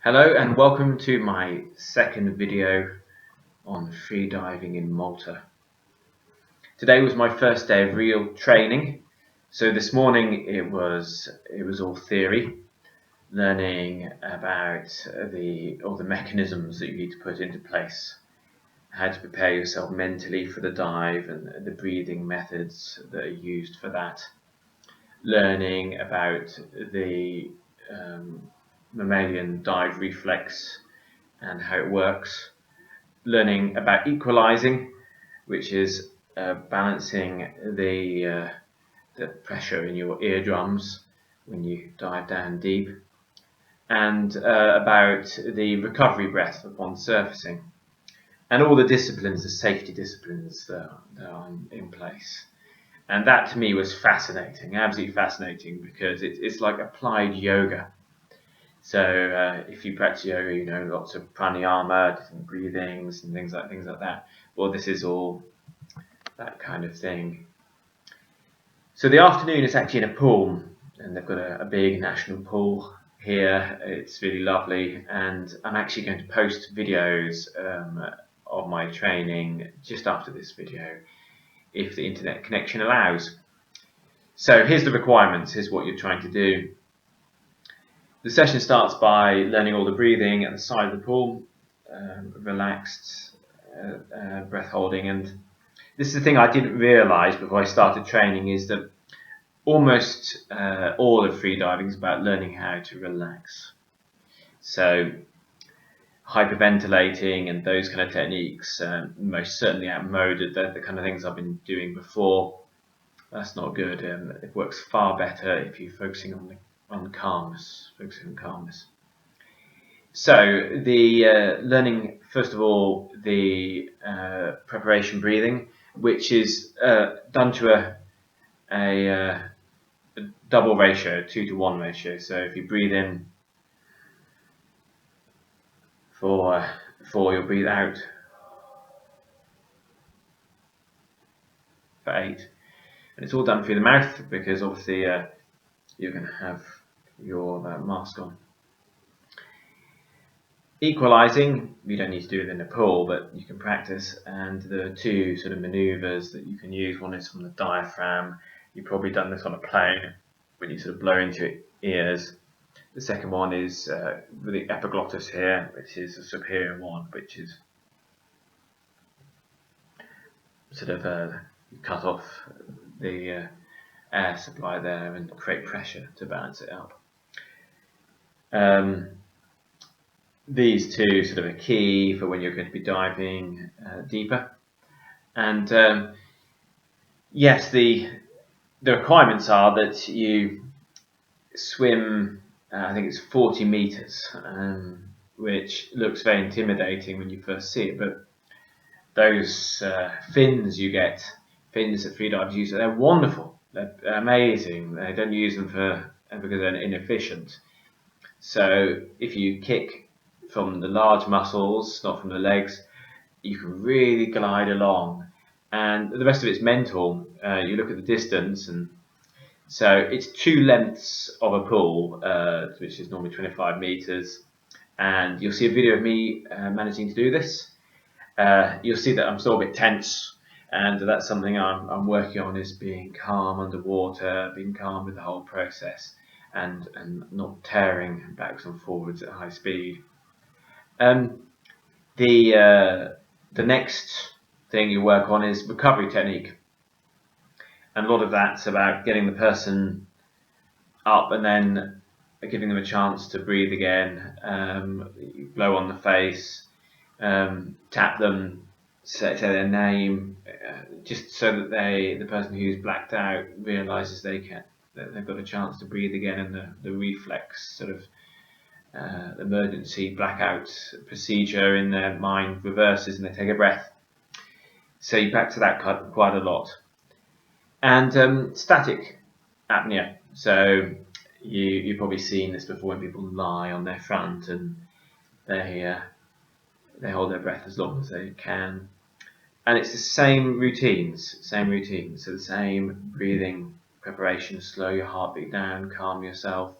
Hello and welcome to my second video on freediving in Malta. Today was my first day of real training. So this morning it was all theory, learning about all the mechanisms that you need to put into place, how to prepare yourself mentally for the dive and the breathing methods that are used for that, learning about the mammalian dive reflex and how it works, learning about equalizing, which is balancing the pressure in your eardrums when you dive down deep, and about the recovery breath upon surfacing, and all the disciplines, the safety disciplines that are in place. And that to me was fascinating, absolutely fascinating, because it's like applied yoga. So if you practice yoga, you know, lots of pranayama, different breathings and things like that. Well, this is all that kind of thing. So the afternoon is actually in a pool, and they've got a big national pool here. It's really lovely, and I'm actually going to post videos of my training just after this video, if the internet connection allows. So here's the requirements, here's what you're trying to do. The session starts by learning all the breathing at the side of the pool, relaxed breath holding. And this is the thing I didn't realise before I started training, is that almost all of freediving is about learning how to relax. So hyperventilating and those kind of techniques, most certainly outmoded, they're the kind of things I've been doing before. That's not good. It works far better if you're focusing on calmness, So the learning, first of all, the preparation breathing, which is done to a double ratio, 2-to-1 ratio. So if you breathe in for 4, you'll breathe out for 8. And it's all done through the mouth, because obviously you're going to have your mask on. Equalizing, you don't need to do it in a pool, but you can practice, and there are 2 sort of maneuvers that you can use. One is from the diaphragm. You've probably done this on a plane when you sort of blow into your ears. The second one is with the epiglottis here, which is the superior one, which is sort of cut off the air supply there and create pressure to balance it up. These 2 sort of are key for when you're going to be diving deeper. And yes, the requirements are that you swim, I think it's 40 meters, which looks very intimidating when you first see it, but those fins you get, fins that freedivers use, they're wonderful, they're amazing. They don't use them because they're inefficient. So if you kick from the large muscles, not from the legs, you can really glide along, and the rest of it's mental. You look at the distance, and so it's 2 lengths of a pool, which is normally 25 meters, and you'll see a video of me managing to do this. You'll see that I'm still a bit tense, and that's something I'm working on, is being calm underwater, being calm with the whole process, and not tearing backwards and forwards at high speed. The next thing you work on is recovery technique, and a lot of that's about getting the person up and then giving them a chance to breathe again. You blow on the face, tap them, say their name, just so that the person who's blacked out realises they've got a chance to breathe again, and the reflex sort of emergency blackout procedure in their mind reverses and they take a breath. So you practice that quite a lot. And static apnea. So you've probably seen this before, when people lie on their front and they hold their breath as long as they can. And it's the same routines. So the same breathing preparation: slow your heartbeat down, calm yourself.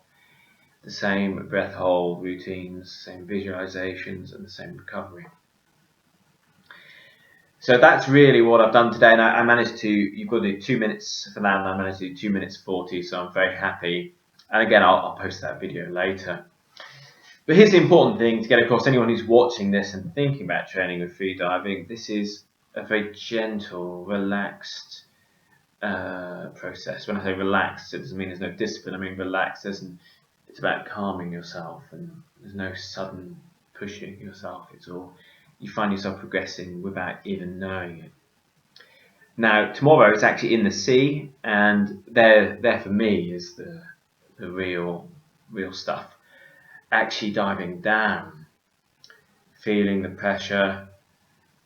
the same breath hold routines, same visualizations, and the same recovery. So that's really what I've done today, and I managed to, you've got to do 2 minutes for that, and I managed to do 2 minutes 40, so I'm very happy. And again, I'll post that video later. But here's the important thing to get across anyone who's watching this and thinking about training with freediving. This is a very gentle, relaxed process. When I say relaxed, it doesn't mean there's no discipline. I mean relaxed. It's about calming yourself, and there's no sudden pushing yourself. It's all, you find yourself progressing without even knowing it. Now tomorrow it's actually in the sea, and there for me is the real stuff. Actually diving down, feeling the pressure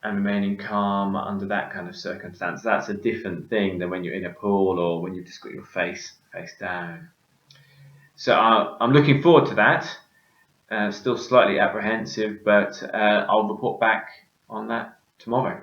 and remaining calm under that kind of circumstance. That's a different thing than when you're in a pool or when you've just got your face down. So I'm looking forward to that. Still slightly apprehensive, but I'll report back on that tomorrow.